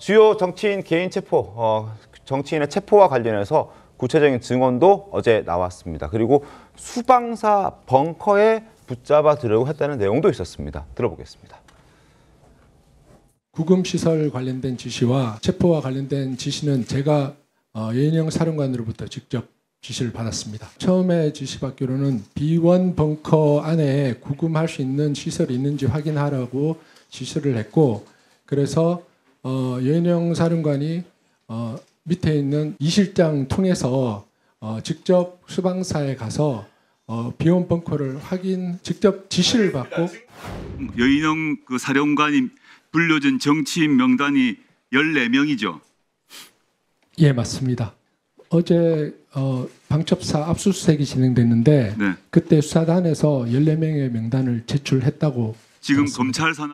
주요 정치인 개인 체포, 정치인의 체포와 관련해서 구체적인 증언도 어제 나왔습니다. 그리고 수방사 벙커에 붙잡아 들으려고 했다는 내용도 있었습니다. 들어보겠습니다. 구금시설 관련된 지시와 체포와 관련된 지시는 제가 여인영 사령관으로부터 직접 지시를 받았습니다. 처음에 지시받기로는 B1 벙커 안에 구금할 수 있는 시설이 있는지 확인하라고 지시를 했고, 그래서 여인영 사령관이 밑에 있는 이 실장 통해서 직접 수방사에 가서 B1 벙커를 직접 지시를 받고, 여인영 그 사령관이 불려준 정치인 명단이 14명이죠. 예, 맞습니다. 어제 방첩사 압수수색이 진행됐는데 네. 그때 수사단에서 14명의 명단을 제출했다고 지금 들었습니다. 검찰 산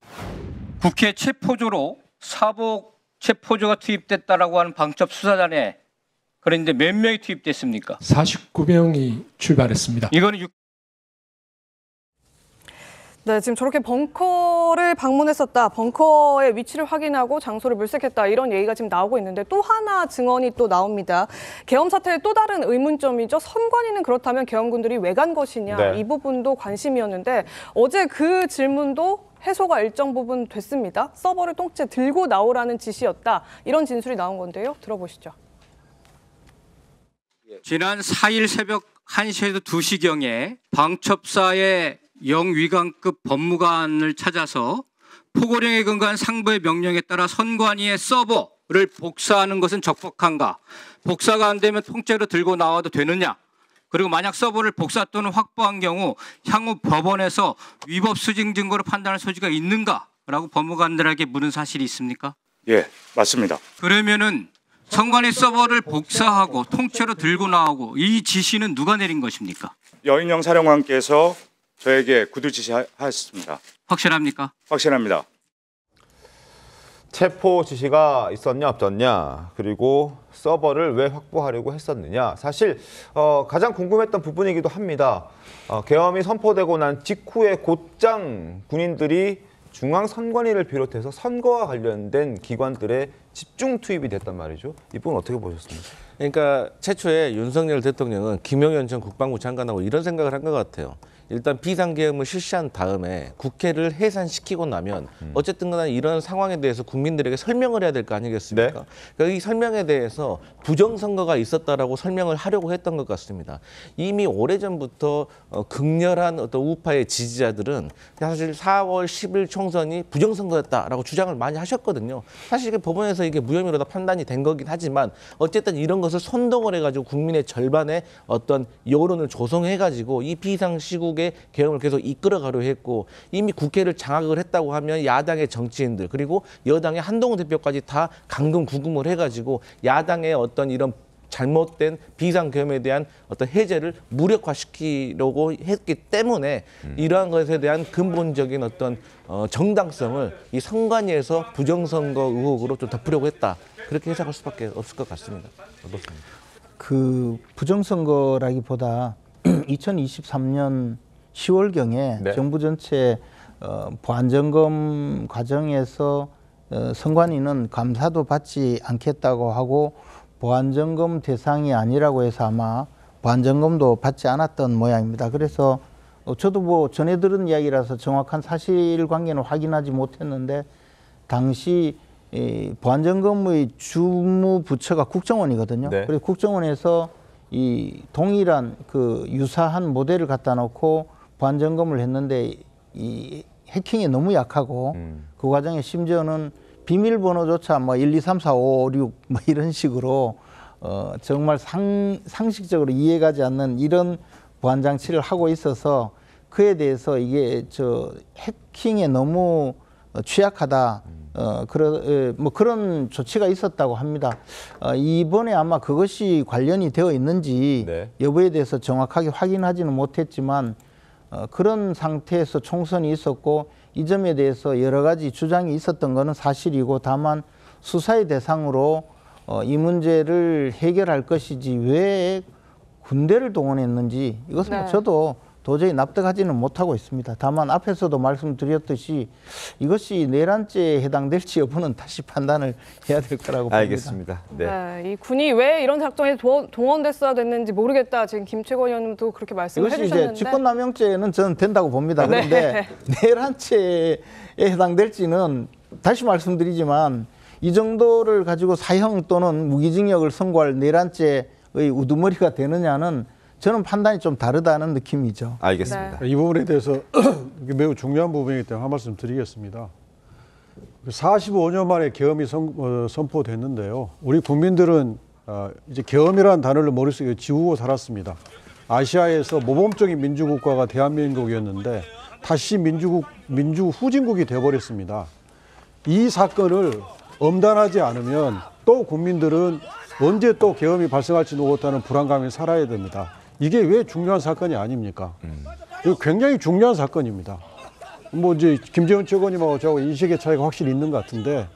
국회 체포조로 사복 체포조가 투입됐다라고 하는 방첩 수사단에 그런데 몇 명이 투입됐습니까? 49명이 출발했습니다. 이거는 네, 지금 저렇게 벙커를 방문했었다, 벙커의 위치를 확인하고 장소를 물색했다, 이런 얘기가 지금 나오고 있는데 또 하나 증언이 또 나옵니다. 계엄 사태의 또 다른 의문점이죠. 선관위는 그렇다면 계엄군들이 왜 간 것이냐, 네. 이 부분도 관심이었는데 어제 그 질문도 해소가 일정 부분 됐습니다. 서버를 통째 들고 나오라는 지시였다, 이런 진술이 나온 건데요. 들어보시죠. 지난 4일 새벽 1시에서 2시경에 방첩사의 영위관급 법무관을 찾아서 포고령에 근거한 상부의 명령에 따라 선관위의 서버를 복사하는 것은 적법한가? 복사가 안 되면 통째로 들고 나와도 되느냐? 그리고 만약 서버를 복사 또는 확보한 경우 향후 법원에서 위법 수증 증거로 판단할 소지가 있는가? 라고 법무관들에게 물은 사실이 있습니까? 예, 맞습니다. 그러면은 선관위 서버를 복사하고 통째로 들고 나오고 이 지시는 누가 내린 것입니까? 여인영 사령관께서 저에게 구두 지시하셨습니다. 확실합니까? 확실합니다. 체포 지시가 있었냐 없었냐, 그리고 서버를 왜 확보하려고 했었느냐, 사실 가장 궁금했던 부분이기도 합니다. 계엄이 선포되고 난 직후에 곧장 군인들이 중앙선관위를 비롯해서 선거와 관련된 기관들의 집중 투입이 됐단 말이죠. 이 부분 어떻게 보셨습니까? 그러니까 최초에 윤석열 대통령은 김용현 전 국방부 장관하고 이런 생각을 한 것 같아요. 일단 비상계엄을 실시한 다음에 국회를 해산시키고 나면 어쨌든 간에 이런 상황에 대해서 국민들에게 설명을 해야 될 거 아니겠습니까? 네. 그러니까 이 설명에 대해서 부정선거가 있었다라고 설명을 하려고 했던 것 같습니다. 이미 오래전부터 극렬한 어떤 우파의 지지자들은 사실 4월 10일 총선이 부정선거였다라고 주장을 많이 하셨거든요. 사실 이게 법원에서 이게 무혐의로 다 판단이 된 거긴 하지만 어쨌든 이런 것을 선동을 해가지고 국민의 절반의 어떤 여론을 조성해가지고 이 비상시국 계엄을 계속 이끌어가려 했고, 이미 국회를 장악을 했다고 하면 야당의 정치인들 그리고 여당의 한동훈 대표까지 다 강금 구금을 해가지고 야당의 어떤 이런 잘못된 비상계엄에 대한 어떤 해제를 무력화시키려고 했기 때문에 이러한 것에 대한 근본적인 어떤 정당성을 이 선관위에서 부정선거 의혹으로 좀 덮으려고 했다, 그렇게 해석할 수밖에 없을 것 같습니다. 어떻습니까? 그 부정선거라기보다 2023년 10월경에 네. 정부 전체 보안점검 과정에서 선관위는 감사도 받지 않겠다고 하고 보안점검 대상이 아니라고 해서 아마 보안점검도 받지 않았던 모양입니다. 그래서 저도 뭐 전해 들은 이야기라서 정확한 사실관계는 확인하지 못했는데 당시 보안점검의 주무부처가 국정원이거든요. 네. 그래서 국정원에서 이 동일한 그 유사한 모델을 갖다 놓고 보안점검을 했는데 이 해킹이 너무 약하고 그 과정에 심지어는 비밀번호조차 뭐 1, 2, 3, 4, 5, 6 뭐 이런 식으로 정말 상식적으로 이해가지 않는 이런 보안 장치를 하고 있어서 그에 대해서 이게 해킹에 너무 취약하다. 뭐 그런 조치가 있었다고 합니다. 이번에 아마 그것이 관련이 되어 있는지 네. 여부에 대해서 정확하게 확인하지는 못했지만 그런 상태에서 총선이 있었고 이 점에 대해서 여러 가지 주장이 있었던 것은 사실이고, 다만 수사의 대상으로 이 문제를 해결할 것이지 왜 군대를 동원했는지 이것은 네. 저도 도저히 납득하지는 못하고 있습니다. 다만 앞에서도 말씀드렸듯이 이것이 내란죄에 해당될지 여부는 다시 판단을 해야 될 거라고 봅니다. 알겠습니다. 네. 네, 이 군이 왜 이런 작전에 동원됐어야 됐는지 모르겠다. 지금 김채권 의원님도 그렇게 말씀을 이것이 해주셨는데. 이제 직권남용죄는 저는 된다고 봅니다. 그런데 내란죄에 해당될지는 다시 말씀드리지만 이 정도를 가지고 사형 또는 무기징역을 선고할 내란죄의 우두머리가 되느냐는 저는 판단이 좀 다르다는 느낌이죠. 알겠습니다. 이 부분에 대해서 매우 중요한 부분이기 때문에 한 말씀 드리겠습니다. 45년 만에 계엄이 선포됐는데요. 우리 국민들은 이제 계엄이라는 단어를 머릿속에 지우고 살았습니다. 아시아에서 모범적인 민주국가가 대한민국이었는데 다시 민주 후진국이 되어버렸습니다. 이 사건을 엄단하지 않으면 또 국민들은 언제 또 계엄이 발생할지 모르겠다는 불안감이 살아야 됩니다. 이게 왜 중요한 사건이 아닙니까? 이거 굉장히 중요한 사건입니다. 뭐 이제 김재원 최고님하고 저하고 인식의 차이가 확실히 있는 것 같은데,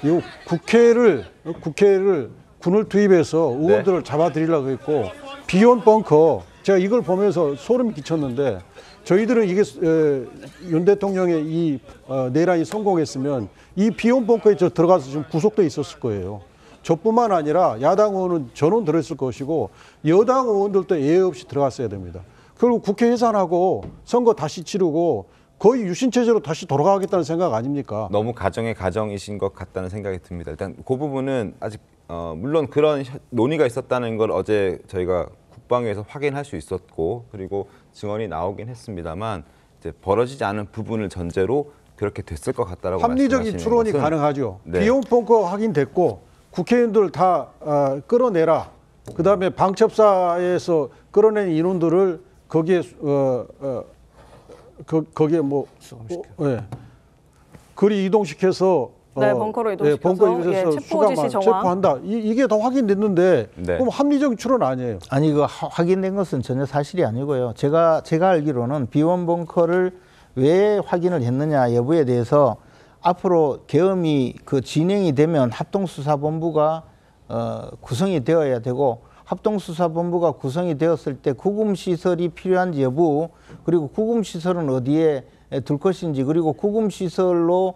이 국회를 군을 투입해서 의원들을 잡아들이려고 했고, 비온 벙커, 제가 이걸 보면서 소름이 끼쳤는데, 저희들은 이게 윤 대통령의 이 내란이 성공했으면 이 비온 벙커에 들어가서 지금 구속돼 있었을 거예요. 저뿐만 아니라 야당 의원은 전원 들어있을 것이고 여당 의원들도 예외 없이 들어갔어야 됩니다. 그리고 국회 해산하고 선거 다시 치르고 거의 유신체제로 다시 돌아가겠다는 생각 아닙니까? 너무 가정의 가정이신 것 같다는 생각이 듭니다. 일단 그 부분은 아직 물론 그런 논의가 있었다는 걸 어제 저희가 국방위에서 확인할 수 있었고, 그리고 증언이 나오긴 했습니다만 이제 벌어지지 않은 부분을 전제로 그렇게 됐을 것 같다라고 합리적인 추론이 가능하죠. 네. 비용 벙커 확인됐고 국회의원들 다 끌어내라. 그다음에 방첩사에서 끌어낸 인원들을 거기에 거기에 뭐 거리 이동시켜서 네, 벙커로 이동시켜서 체포 지시 정황. 체포한다. 이게 다 확인됐는데 네. 그럼 합리적인 추론 아니에요. 아니 그 확인된 것은 전혀 사실이 아니고요. 제가 알기로는 비원 벙커를 왜 확인을 했느냐 여부에 대해서 앞으로 계엄이 진행이 되면 합동수사본부가 구성이 되어야 되고, 합동수사본부가 구성이 되었을 때 구금시설이 필요한지 여부, 그리고 구금시설은 어디에 둘 것인지, 그리고 구금시설로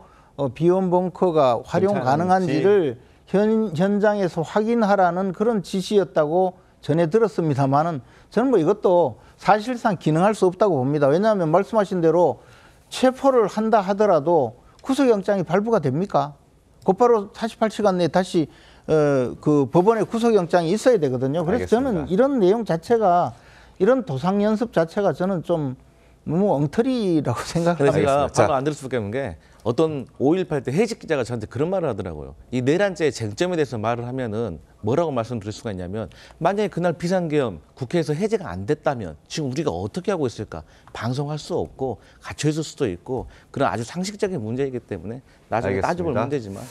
비원 벙커가 활용 가능한지를 현장에서 확인하라는 그런 지시였다고 전해 들었습니다만은 저는 뭐 이것도 사실상 기능할 수 없다고 봅니다. 왜냐하면 말씀하신 대로 체포를 한다 하더라도 구속영장이 발부가 됩니까? 곧바로 48시간 내에 다시 그 법원에 구속영장이 있어야 되거든요. 그래서 알겠습니다. 저는 이런 내용 자체가, 이런 도상 연습 자체가 저는 좀 너무 엉터리라고 생각합니다. 제가 알겠습니다. 바로 안 들을 수밖에 없는 게, 어떤 5.18 때 해직 기자가 저한테 그런 말을 하더라고요. 이 내란죄의 쟁점에 대해서 말을 하면은 뭐라고 말씀드릴 수가 있냐면, 만약에 그날 비상계엄 국회에서 해제가 안 됐다면 지금 우리가 어떻게 하고 있을까? 방송할 수 없고 갇혀 있을 수도 있고, 그런 아주 상식적인 문제이기 때문에 나중에 따져볼 알겠습니다. 문제지만.